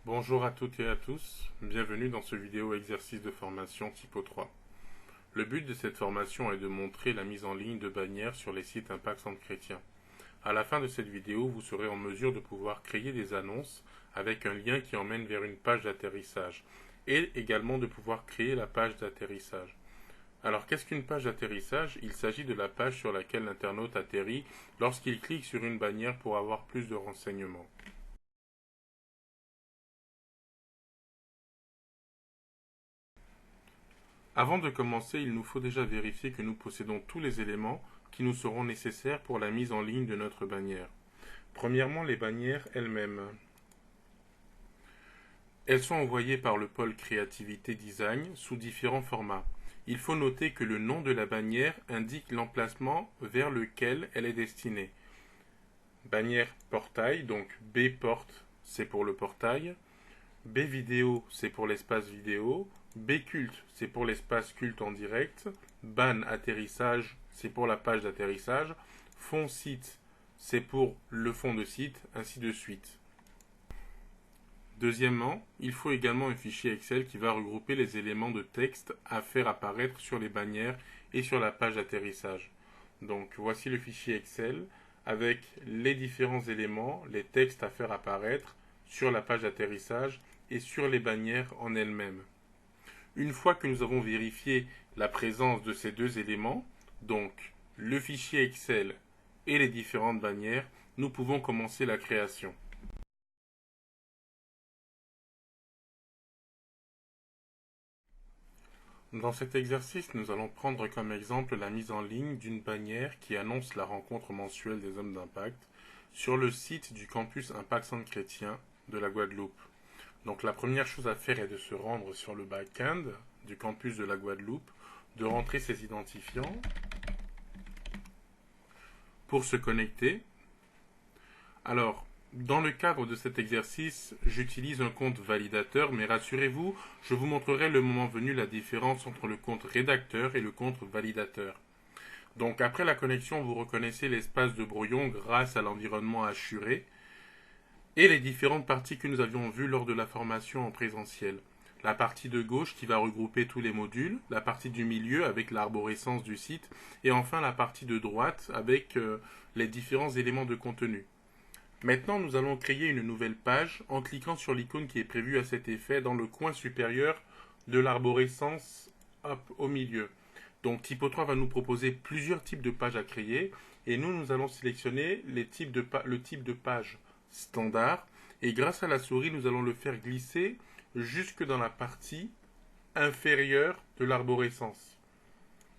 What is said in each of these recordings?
Bonjour à toutes et à tous, bienvenue dans ce vidéo exercice de formation Typo 3. Le but de cette formation est de montrer la mise en ligne de bannières sur les sites Impact Centre Chrétien. À la fin de cette vidéo, vous serez en mesure de pouvoir créer des annonces avec un lien qui emmène vers une page d'atterrissage et également de pouvoir créer la page d'atterrissage. Alors qu'est-ce qu'une page d'atterrissage? Il s'agit de la page sur laquelle l'internaute atterrit lorsqu'il clique sur une bannière pour avoir plus de renseignements. Avant de commencer, il nous faut déjà vérifier que nous possédons tous les éléments qui nous seront nécessaires pour la mise en ligne de notre bannière. Premièrement, les bannières elles-mêmes. Elles sont envoyées par le pôle Créativité Design sous différents formats. Il faut noter que le nom de la bannière indique l'emplacement vers lequel elle est destinée. Bannière portail, donc B porte, c'est pour le portail. B vidéo, c'est pour l'espace vidéo. B culte, c'est pour l'espace culte en direct. Ban atterrissage, c'est pour la page d'atterrissage. Fond site, c'est pour le fond de site, ainsi de suite. Deuxièmement, il faut également un fichier Excel qui va regrouper les éléments de texte à faire apparaître sur les bannières et sur la page d'atterrissage. Donc voici le fichier Excel avec les différents éléments, les textes à faire apparaître sur la page d'atterrissage et sur les bannières en elles-mêmes. Une fois que nous avons vérifié la présence de ces deux éléments, donc le fichier Excel et les différentes bannières, nous pouvons commencer la création. Dans cet exercice, nous allons prendre comme exemple la mise en ligne d'une bannière qui annonce la rencontre mensuelle des hommes d'impact sur le site du campus Impact Centre Chrétien de la Guadeloupe. Donc la première chose à faire est de se rendre sur le back-end du campus de la Guadeloupe, de rentrer ses identifiants pour se connecter. Alors, dans le cadre de cet exercice, j'utilise un compte validateur, mais rassurez-vous, je vous montrerai le moment venu la différence entre le compte rédacteur et le compte validateur. Donc après la connexion, vous reconnaissez l'espace de brouillon grâce à l'environnement assuré et les différentes parties que nous avions vues lors de la formation en présentiel. La partie de gauche qui va regrouper tous les modules, la partie du milieu avec l'arborescence du site, et enfin la partie de droite avec les différents éléments de contenu. Maintenant, nous allons créer une nouvelle page en cliquant sur l'icône qui est prévue à cet effet dans le coin supérieur de l'arborescence au milieu. Donc Typo 3 va nous proposer plusieurs types de pages à créer et nous allons sélectionner le type de page standard et grâce à la souris, nous allons le faire glisser jusque dans la partie inférieure de l'arborescence.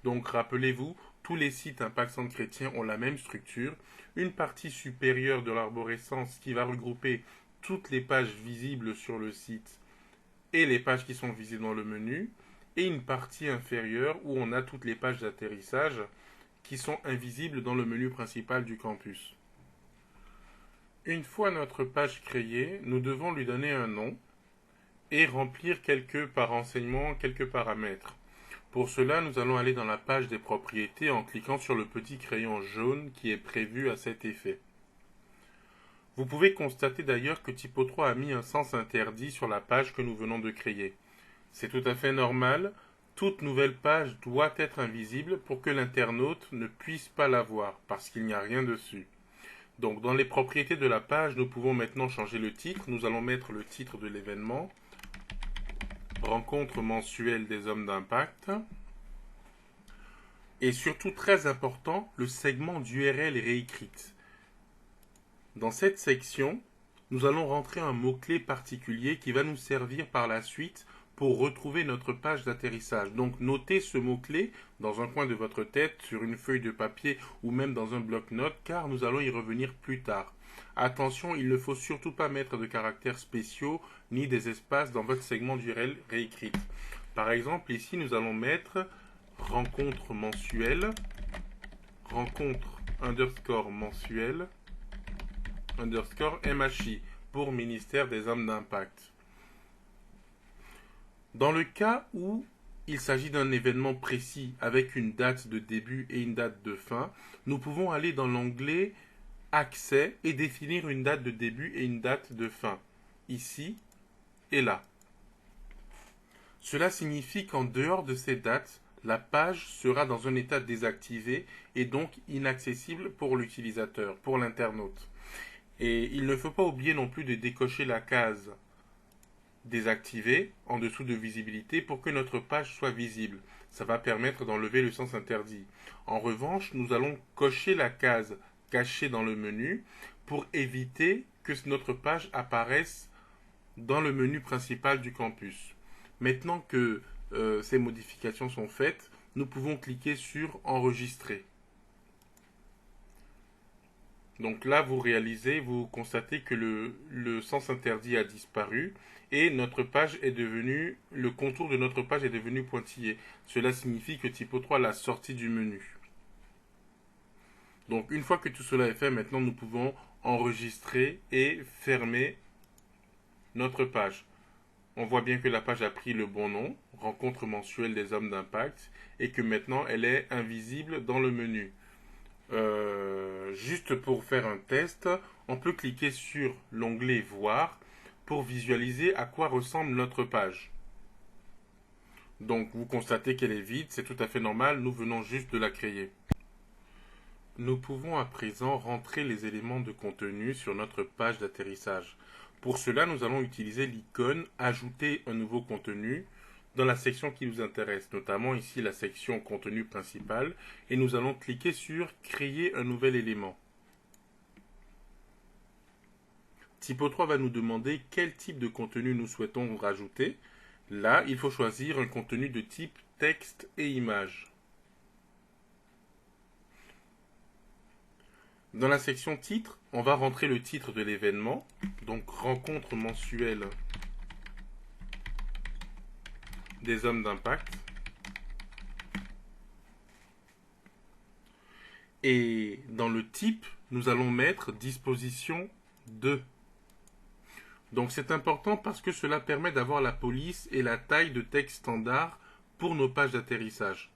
Donc rappelez-vous, tous les sites Impact Centre Chrétien ont la même structure, une partie supérieure de l'arborescence qui va regrouper toutes les pages visibles sur le site et les pages qui sont visibles dans le menu, et une partie inférieure où on a toutes les pages d'atterrissage qui sont invisibles dans le menu principal du campus. Une fois notre page créée, nous devons lui donner un nom et remplir quelques renseignements, quelques paramètres. Pour cela, nous allons aller dans la page des propriétés en cliquant sur le petit crayon jaune qui est prévu à cet effet. Vous pouvez constater d'ailleurs que Typo 3 a mis un sens interdit sur la page que nous venons de créer. C'est tout à fait normal, toute nouvelle page doit être invisible pour que l'internaute ne puisse pas la voir, parce qu'il n'y a rien dessus. Donc dans les propriétés de la page, nous pouvons maintenant changer le titre. Nous allons mettre le titre de l'événement. Rencontre mensuelle des hommes d'impact. Et surtout, très important, le segment d'URL réécrite. Dans cette section, nous allons rentrer un mot-clé particulier qui va nous servir par la suite pour retrouver notre page d'atterrissage. Donc notez ce mot-clé dans un coin de votre tête, sur une feuille de papier ou même dans un bloc-notes, car nous allons y revenir plus tard. Attention, il ne faut surtout pas mettre de caractères spéciaux ni des espaces dans votre segment d'URL réécrite. Par exemple, ici, nous allons mettre rencontre mensuelle, rencontre underscore mensuelle, underscore MHI pour ministère des hommes d'impact. Dans le cas où il s'agit d'un événement précis avec une date de début et une date de fin, nous pouvons aller dans l'onglet Accès et définir une date de début et une date de fin. Ici, est là. Cela signifie qu'en dehors de ces dates, la page sera dans un état désactivé et donc inaccessible pour l'utilisateur, pour l'internaute. Et il ne faut pas oublier non plus de décocher la case désactivée en dessous de visibilité pour que notre page soit visible. Ça va permettre d'enlever le sens interdit. En revanche, nous allons cocher la case cachée dans le menu pour éviter que notre page apparaisse dans le menu principal du campus. Maintenant que ces modifications sont faites, nous pouvons cliquer sur Enregistrer. Donc là, vous constatez que le sens interdit a disparu et notre page est devenue, le contour de notre page est devenu pointillé. Cela signifie que Typo 3 l'a sorti du menu. Donc une fois que tout cela est fait, maintenant nous pouvons enregistrer et fermer notre page. On voit bien que la page a pris le bon nom, Rencontre mensuelle des hommes d'impact, et que maintenant elle est invisible dans le menu. Juste pour faire un test, on peut cliquer sur l'onglet Voir pour visualiser à quoi ressemble notre page. Donc vous constatez qu'elle est vide, c'est tout à fait normal, nous venons juste de la créer. Nous pouvons à présent rentrer les éléments de contenu sur notre page d'atterrissage. Pour cela, nous allons utiliser l'icône Ajouter un nouveau contenu dans la section qui nous intéresse, notamment ici la section contenu principal, et nous allons cliquer sur Créer un nouvel élément. Typo 3 va nous demander quel type de contenu nous souhaitons rajouter. Là, il faut choisir un contenu de type texte et image. Dans la section titre, on va rentrer le titre de l'événement, donc rencontre mensuelle des hommes d'impact. Et dans le type, nous allons mettre disposition de. Donc c'est important parce que cela permet d'avoir la police et la taille de texte standard pour nos pages d'atterrissage.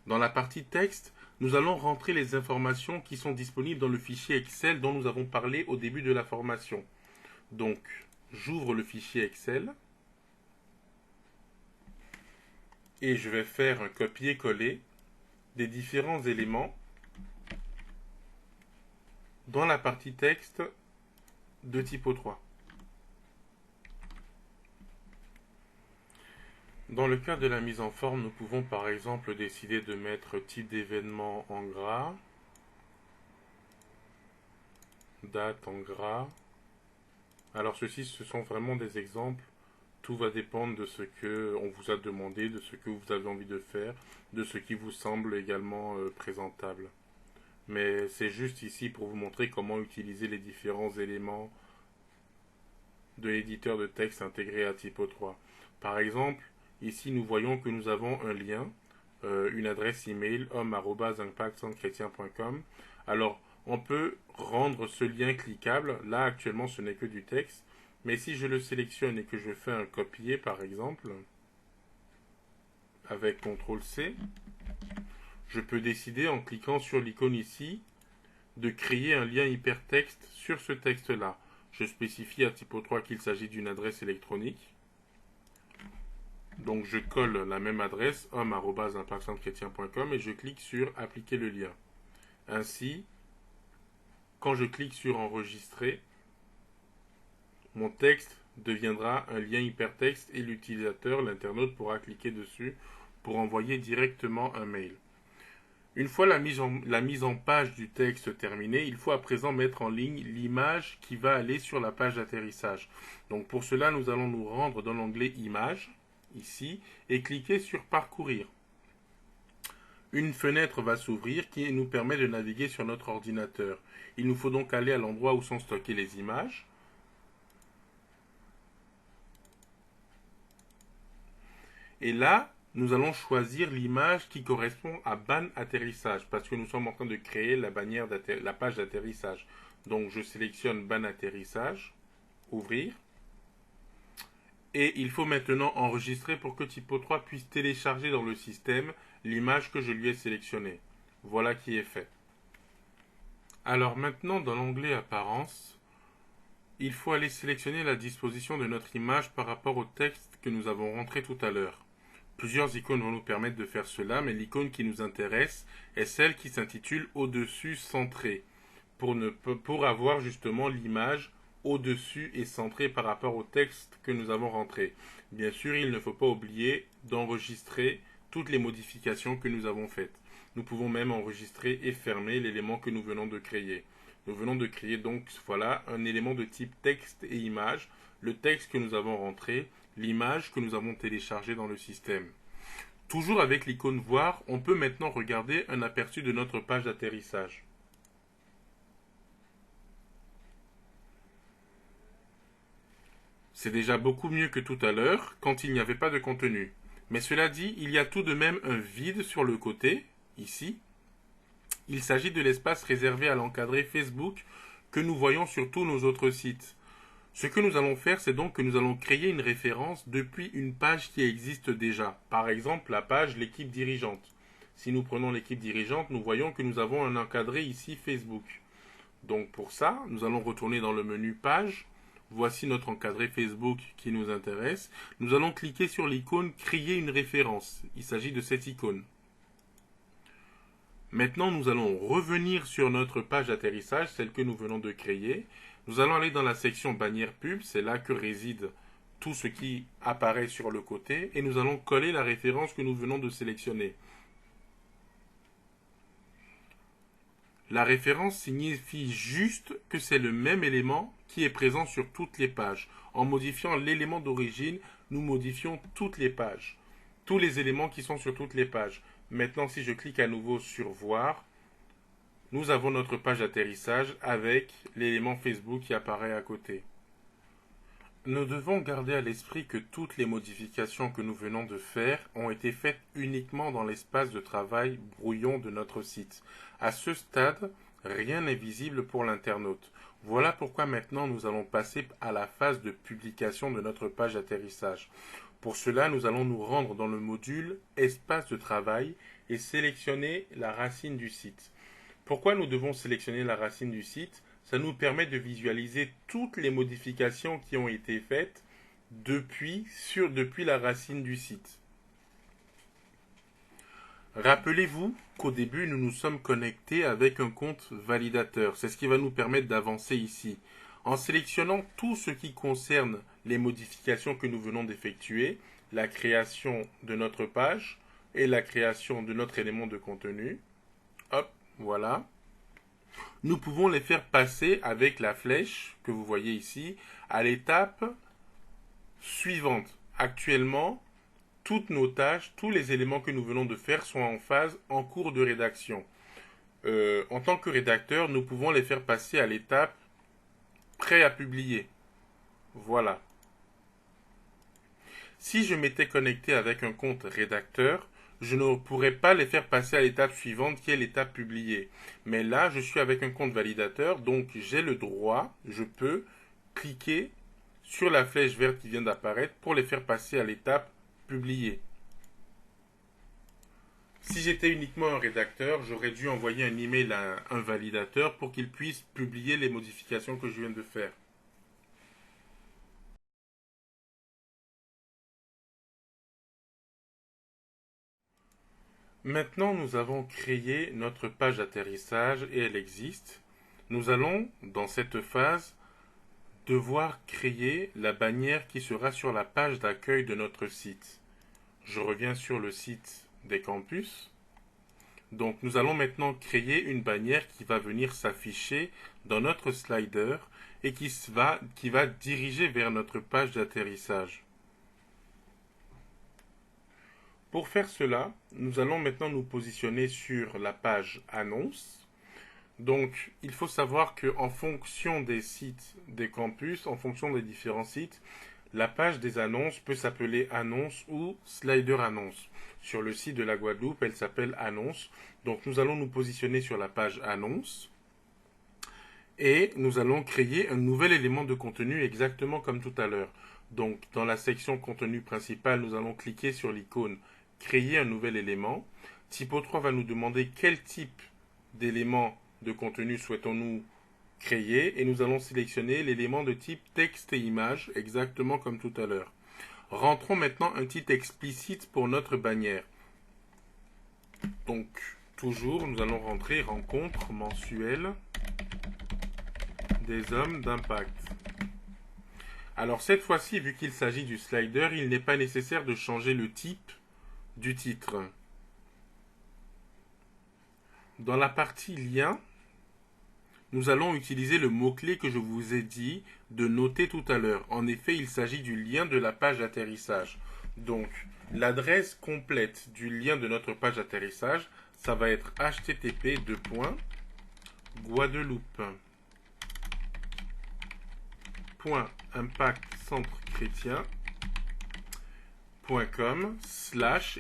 Dans la partie texte, nous allons rentrer les informations qui sont disponibles dans le fichier Excel dont nous avons parlé au début de la formation. Donc, j'ouvre le fichier Excel et je vais faire un copier-coller des différents éléments dans la partie texte de Typo 3. Dans le cas de la mise en forme, nous pouvons par exemple décider de mettre type d'événement en gras, date en gras. Alors ceci, ce sont vraiment des exemples. Tout va dépendre de ce que on vous a demandé, de ce que vous avez envie de faire, de ce qui vous semble également présentable. Mais c'est juste ici pour vous montrer comment utiliser les différents éléments de l'éditeur de texte intégré à Typo 3. Par exemple, ici nous voyons que nous avons un lien, une adresse email homme@impactcentrechrétien.com. Alors on peut rendre ce lien cliquable. Là actuellement ce n'est que du texte, mais si je le sélectionne et que je fais un copier par exemple avec CTRL-C, je peux décider en cliquant sur l'icône ici de créer un lien hypertexte sur ce texte-là. Je spécifie à Typo 3 qu'il s'agit d'une adresse électronique. Donc je colle la même adresse, homme@impactcentrechrétien.com, et je clique sur appliquer le lien. Ainsi, quand je clique sur enregistrer, mon texte deviendra un lien hypertexte et l'utilisateur, l'internaute, pourra cliquer dessus pour envoyer directement un mail. Une fois la mise en page du texte terminée, il faut à présent mettre en ligne l'image qui va aller sur la page d'atterrissage. Donc pour cela, nous allons nous rendre dans l'onglet Images, ici, et cliquer sur Parcourir. Une fenêtre va s'ouvrir qui nous permet de naviguer sur notre ordinateur. Il nous faut donc aller à l'endroit où sont stockées les images. Et là, nous allons choisir l'image qui correspond à ban atterrissage, parce que nous sommes en train de créer la page d'atterrissage. Donc je sélectionne ban atterrissage, ouvrir. Et il faut maintenant enregistrer pour que Typo 3 puisse télécharger dans le système l'image que je lui ai sélectionnée. Voilà qui est fait. Alors maintenant, dans l'onglet Apparence, il faut aller sélectionner la disposition de notre image par rapport au texte que nous avons rentré tout à l'heure. Plusieurs icônes vont nous permettre de faire cela, mais l'icône qui nous intéresse est celle qui s'intitule Au-dessus centré, pour avoir justement l'image au-dessus et centrée par rapport au texte que nous avons rentré. Bien sûr, il ne faut pas oublier d'enregistrer toutes les modifications que nous avons faites. Nous pouvons même enregistrer et fermer l'élément que nous venons de créer. Nous venons de créer donc, voilà, un élément de type texte et image, le texte que nous avons rentré, l'image que nous avons téléchargée dans le système. Toujours avec l'icône voir, on peut maintenant regarder un aperçu de notre page d'atterrissage. C'est déjà beaucoup mieux que tout à l'heure, quand il n'y avait pas de contenu. Mais cela dit, il y a tout de même un vide sur le côté, ici. Il s'agit de l'espace réservé à l'encadré Facebook que nous voyons sur tous nos autres sites. Ce que nous allons faire, c'est donc que nous allons créer une référence depuis une page qui existe déjà. Par exemple, la page l'équipe dirigeante. Si nous prenons l'équipe dirigeante, nous voyons que nous avons un encadré ici Facebook. Donc pour ça, nous allons retourner dans le menu page. Voici notre encadré Facebook qui nous intéresse. Nous allons cliquer sur l'icône créer une référence. Il s'agit de cette icône. Maintenant, nous allons revenir sur notre page d'atterrissage, celle que nous venons de créer. Nous allons aller dans la section bannière pub, c'est là que réside tout ce qui apparaît sur le côté, et nous allons coller la référence que nous venons de sélectionner. La référence signifie juste que c'est le même élément qui est présent sur toutes les pages. En modifiant l'élément d'origine, nous modifions toutes les pages. Tous les éléments qui sont sur toutes les pages. Maintenant, si je clique à nouveau sur voir, nous avons notre page d'atterrissage avec l'élément Facebook qui apparaît à côté. Nous devons garder à l'esprit que toutes les modifications que nous venons de faire ont été faites uniquement dans l'espace de travail brouillon de notre site. À ce stade, rien n'est visible pour l'internaute. Voilà pourquoi maintenant nous allons passer à la phase de publication de notre page d'atterrissage. Pour cela, nous allons nous rendre dans le module Espace de travail et sélectionner la racine du site. Pourquoi nous devons sélectionner la racine du site ? Ça nous permet de visualiser toutes les modifications qui ont été faites depuis la racine du site. Rappelez-vous qu'au début, nous nous sommes connectés avec un compte validateur. C'est ce qui va nous permettre d'avancer ici. En sélectionnant tout ce qui concerne les modifications que nous venons d'effectuer, la création de notre page et la création de notre élément de contenu, hop, voilà. Nous pouvons les faire passer avec la flèche que vous voyez ici à l'étape suivante. Actuellement, toutes nos tâches, tous les éléments que nous venons de faire sont en phase en cours de rédaction. En tant que rédacteur, nous pouvons les faire passer à l'étape prêt à publier. Voilà. Si je m'étais connecté avec un compte rédacteur, je ne pourrais pas les faire passer à l'étape suivante qui est l'étape publiée. Mais là, je suis avec un compte validateur, donc j'ai le droit, je peux cliquer sur la flèche verte qui vient d'apparaître pour les faire passer à l'étape publiée. Si j'étais uniquement un rédacteur, j'aurais dû envoyer un email à un validateur pour qu'il puisse publier les modifications que je viens de faire. Maintenant, nous avons créé notre page d'atterrissage et elle existe. Nous allons, dans cette phase, devoir créer la bannière qui sera sur la page d'accueil de notre site. Je reviens sur le site des campus. Donc, nous allons maintenant créer une bannière qui va venir s'afficher dans notre slider et qui va diriger vers notre page d'atterrissage. Pour faire cela, nous allons maintenant nous positionner sur la page annonce. Donc, il faut savoir qu'en fonction des sites des campus, en fonction des différents sites, la page des annonces peut s'appeler annonce ou slider annonce. Sur le site de la Guadeloupe, elle s'appelle annonce. Donc, nous allons nous positionner sur la page annonce et nous allons créer un nouvel élément de contenu exactement comme tout à l'heure. Donc, dans la section contenu principal, nous allons cliquer sur l'icône créer un nouvel élément. Typo 3 va nous demander quel type d'élément de contenu souhaitons-nous créer et nous allons sélectionner l'élément de type texte et image, exactement comme tout à l'heure. Rentrons maintenant un titre explicite pour notre bannière. Donc, toujours, nous allons rentrer rencontre mensuelle des hommes d'impact. Alors cette fois-ci, vu qu'il s'agit du slider, il n'est pas nécessaire de changer le type du titre. Dans la partie lien, nous allons utiliser le mot-clé que je vous ai dit de noter tout à l'heure. En effet, il s'agit du lien de la page d'atterrissage. Donc, l'adresse complète du lien de notre page d'atterrissage, ça va être http://guadeloupe.impactcentrechrétien.com/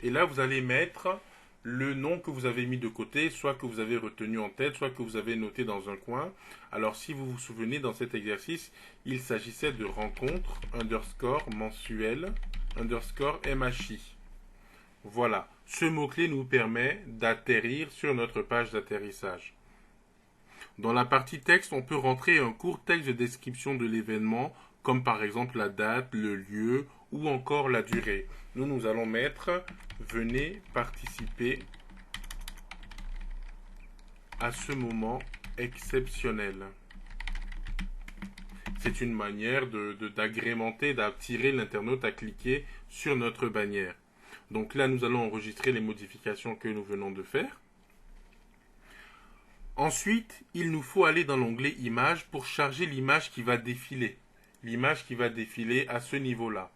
et là vous allez mettre le nom que vous avez mis de côté, soit que vous avez retenu en tête, soit que vous avez noté dans un coin. Alors si vous vous souvenez, dans cet exercice, il s'agissait de rencontre _mensuelle _MHI. Voilà, ce mot-clé nous permet d'atterrir sur notre page d'atterrissage. Dans la partie texte, on peut rentrer un court texte de description de l'événement, comme par exemple la date, le lieu ou encore la durée. Nous allons mettre « Venez participer à ce moment exceptionnel ». C'est une manière d'agrémenter, d'attirer l'internaute à cliquer sur notre bannière. Donc là, nous allons enregistrer les modifications que nous venons de faire. Ensuite, il nous faut aller dans l'onglet Images pour charger l'image qui va défiler. L'image qui va défiler à ce niveau-là.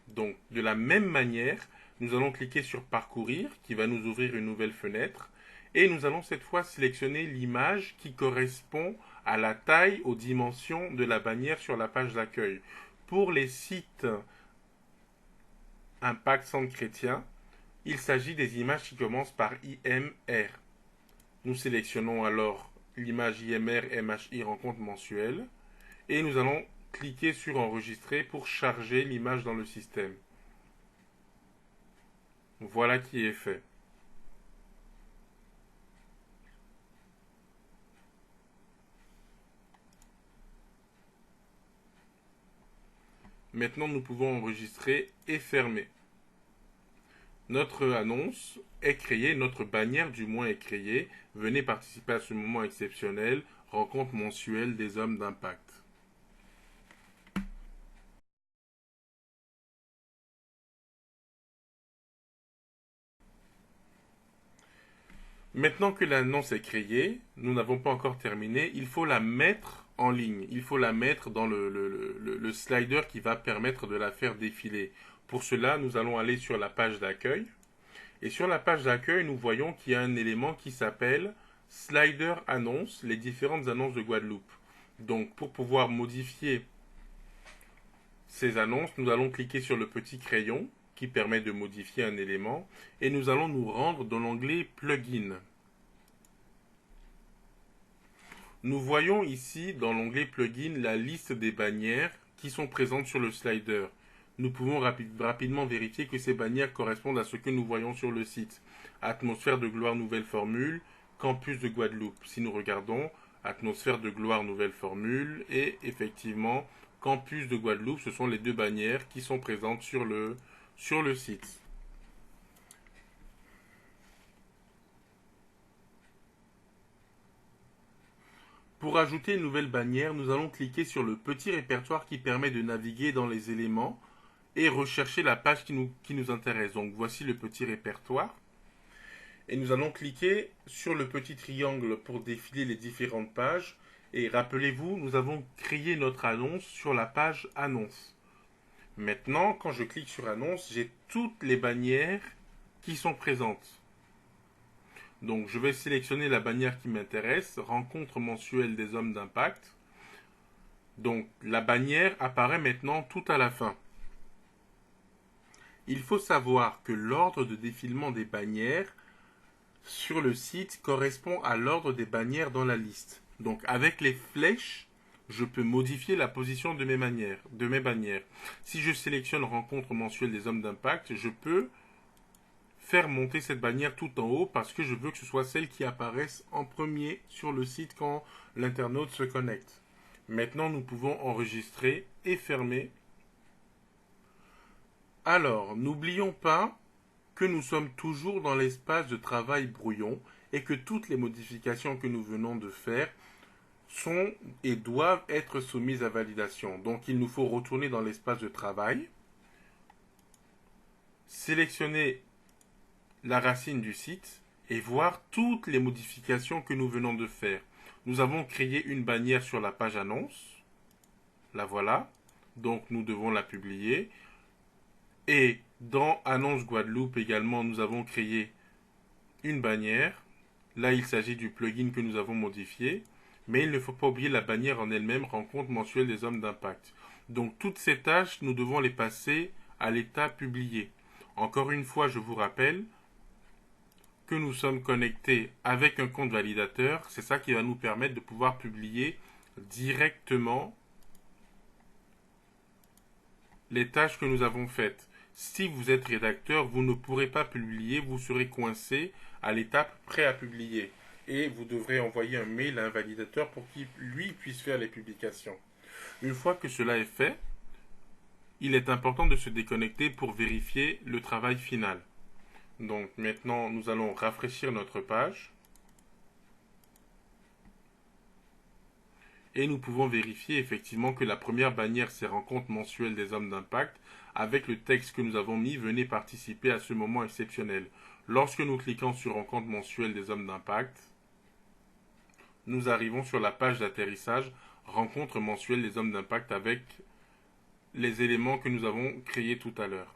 Donc, de la même manière, nous allons cliquer sur Parcourir, qui va nous ouvrir une nouvelle fenêtre. Et nous allons cette fois sélectionner l'image qui correspond à la taille, aux dimensions de la bannière sur la page d'accueil. Pour les sites Impact Centre Chrétien, il s'agit des images qui commencent par IMR. Nous sélectionnons alors l'image IMR MHI rencontre mensuelle et nous allons cliquer sur Enregistrer pour charger l'image dans le système. Voilà qui est fait. Maintenant, nous pouvons enregistrer et fermer. Notre annonce est créée, notre bannière du moins est créée. Venez participer à ce moment exceptionnel, rencontre mensuelle des hommes d'impact. Maintenant que l'annonce est créée, nous n'avons pas encore terminé, il faut la mettre en ligne. Il faut la mettre dans le slider qui va permettre de la faire défiler. Pour cela, nous allons aller sur la page d'accueil. Et sur la page d'accueil, nous voyons qu'il y a un élément qui s'appelle Slider Annonce, les différentes annonces de Guadeloupe. Donc, pour pouvoir modifier ces annonces, nous allons cliquer sur le petit crayon qui permet de modifier un élément et nous allons nous rendre dans l'onglet Plugin. Nous voyons ici dans l'onglet Plugin la liste des bannières qui sont présentes sur le slider. Nous pouvons rapidement vérifier que ces bannières correspondent à ce que nous voyons sur le site. Atmosphère de gloire nouvelle formule, campus de Guadeloupe. Si nous regardons, atmosphère de gloire nouvelle formule et effectivement campus de Guadeloupe, ce sont les deux bannières qui sont présentes sur le site. Pour ajouter une nouvelle bannière, nous allons cliquer sur le petit répertoire qui permet de naviguer dans les éléments et rechercher la page qui nous intéresse. Donc voici le petit répertoire. Et nous allons cliquer sur le petit triangle pour défiler les différentes pages. Et rappelez-vous, nous avons créé notre annonce sur la page Annonce. Maintenant, quand je clique sur Annonce, j'ai toutes les bannières qui sont présentes. Donc je vais sélectionner la bannière qui m'intéresse, rencontre mensuelle des hommes d'impact. Donc la bannière apparaît maintenant tout à la fin. Il faut savoir que l'ordre de défilement des bannières sur le site correspond à l'ordre des bannières dans la liste. Donc avec les flèches, je peux modifier la position de mes bannières. Si je sélectionne rencontre mensuelle des hommes d'impact, je peux faire monter cette bannière tout en haut parce que je veux que ce soit celle qui apparaisse en premier sur le site quand l'internaute se connecte. Maintenant, nous pouvons enregistrer et fermer. Alors, n'oublions pas que nous sommes toujours dans l'espace de travail brouillon et que toutes les modifications que nous venons de faire sont et doivent être soumises à validation. Donc, il nous faut retourner dans l'espace de travail, sélectionner la racine du site et voir toutes les modifications que nous venons de faire. Nous avons créé une bannière sur la page annonce. La voilà. Donc nous devons la publier. Et dans Annonce Guadeloupe également, nous avons créé une bannière. Là, il s'agit du plugin que nous avons modifié. Mais il ne faut pas oublier la bannière en elle-même, rencontre mensuelle des hommes d'impact. Donc toutes ces tâches, nous devons les passer à l'état publié. Encore une fois, je vous rappelle que nous sommes connectés avec un compte validateur. C'est ça qui va nous permettre de pouvoir publier directement les tâches que nous avons faites. Si vous êtes rédacteur, vous ne pourrez pas publier, vous serez coincé à l'étape prêt à publier. Et vous devrez envoyer un mail à un validateur pour qu'il, lui, puisse faire les publications. Une fois que cela est fait, il est important de se déconnecter pour vérifier le travail final. Donc maintenant, nous allons rafraîchir notre page. Et nous pouvons vérifier effectivement que la première bannière, c'est rencontre mensuelle des hommes d'impact. Avec le texte que nous avons mis, venez participer à ce moment exceptionnel. Lorsque nous cliquons sur rencontre mensuelle des hommes d'impact, nous arrivons sur la page d'atterrissage rencontre mensuelle des hommes d'impact avec les éléments que nous avons créés tout à l'heure.